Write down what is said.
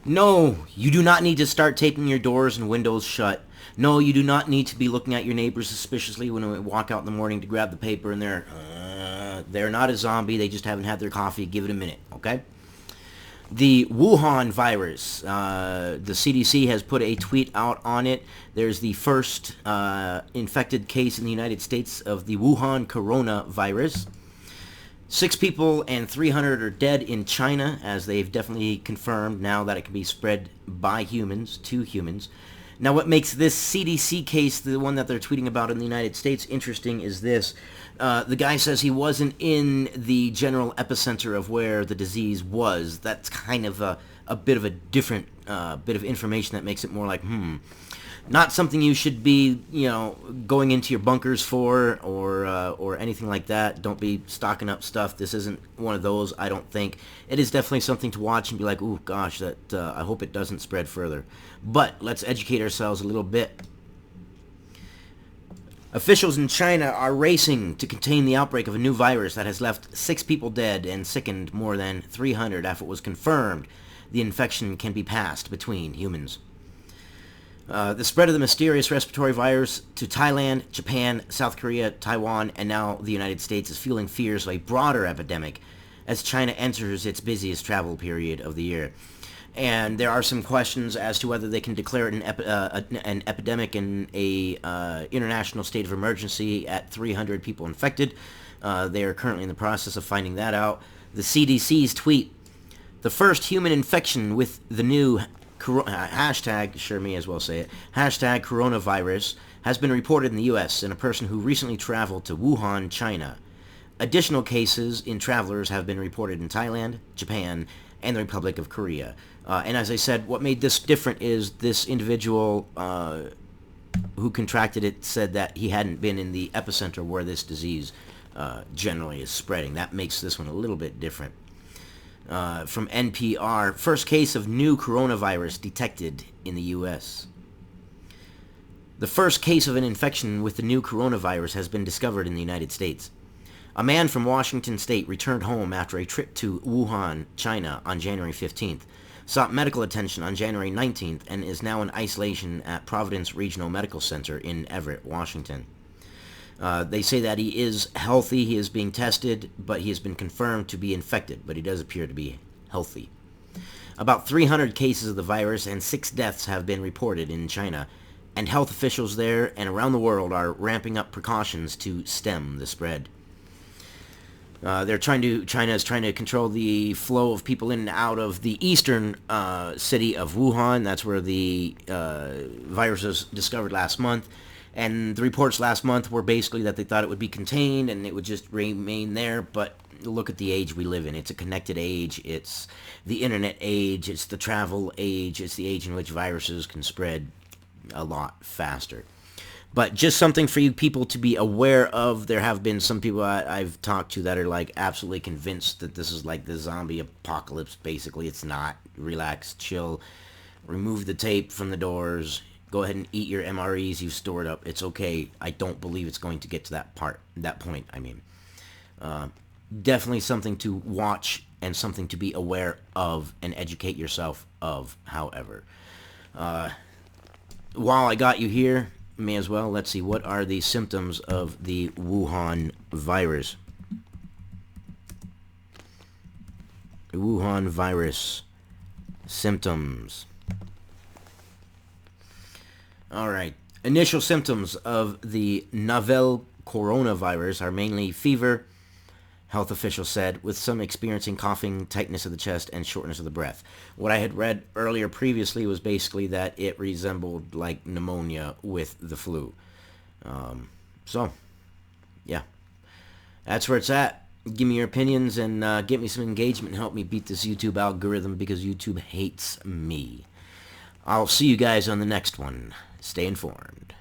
No, you do not need to start taping your doors and windows shut. No, you do not need to be looking at your neighbors suspiciously when they walk out in the morning to grab the paper and they're not a zombie. They just haven't had their coffee. Give it a minute, okay? The Wuhan virus. The CDC has put a tweet out on it. There's the first infected case in the United States of the Wuhan coronavirus. 6 people and 300 are dead in China, as they've definitely confirmed now that it can be spread by humans to humans. Now, what makes this CDC case, the one that they're tweeting about in the United States, interesting is this. The guy says he wasn't in the general epicenter of where the disease was. That's kind of a bit of a different bit of information that makes it more like, not something you should be, going into your bunkers for or anything like that. Don't be stocking up stuff. This isn't one of those, I don't think. It is definitely something to watch and be like, ooh, gosh, that I hope it doesn't spread further. But let's educate ourselves a little bit. Officials in China are racing to contain the outbreak of a new virus that has left 6 people dead and sickened more than 300 after it was confirmed the infection can be passed between humans. The spread of the mysterious respiratory virus to Thailand, Japan, South Korea, Taiwan, and now the United States is fueling fears of a broader epidemic as China enters its busiest travel period of the year. And there are some questions as to whether they can declare it an epidemic in a international state of emergency at 300 people infected. They are currently in the process of finding that out. The CDC's tweet, the first human infection with the new hashtag, sure may as well say it, hashtag coronavirus has been reported in the U.S. in a person who recently traveled to Wuhan, China. Additional cases in travelers have been reported in Thailand, Japan, and the Republic of Korea. And as I said, what made this different is this individual who contracted it said that he hadn't been in the epicenter where this disease generally is spreading. That makes this one a little bit different. From NPR, first case of new coronavirus detected in the U.S. The first case of an infection with the new coronavirus has been discovered in the United States. A man from Washington State returned home after a trip to Wuhan, China on January 15th, sought medical attention on January 19th, and is now in isolation at Providence Regional Medical Center in Everett, Washington. They say that he is healthy, he is being tested, but he has been confirmed to be infected, but he does appear to be healthy. About 300 cases of the virus and 6 deaths have been reported in China, and health officials there and around the world are ramping up precautions to stem the spread. China is trying to control the flow of people in and out of the eastern city of Wuhan. That's where the virus was discovered last month. And the reports last month were basically that they thought it would be contained and it would just remain there. But look at the age we live in. It's a connected age. It's the internet age. It's the travel age. It's the age in which viruses can spread a lot faster. But just something for you people to be aware of. There have been some people I've talked to that are like absolutely convinced that this is like the zombie apocalypse. Basically, it's not. Relax, chill, remove the tape from the doors. Go ahead and eat your MREs you've stored up. It's okay. I don't believe it's going to get to that point. Definitely something to watch and something to be aware of and educate yourself of. However, while I got you here, may as well, let's see, what are the symptoms of the Wuhan virus? Wuhan virus symptoms. Alright, initial symptoms of the novel coronavirus are mainly fever, health officials said, with some experiencing coughing, tightness of the chest, and shortness of the breath. What I had read earlier previously was basically that it resembled like pneumonia with the flu. Yeah, that's where it's at. Give me your opinions and get me some engagement and help me beat this YouTube algorithm because YouTube hates me. I'll see you guys on the next one. Stay informed.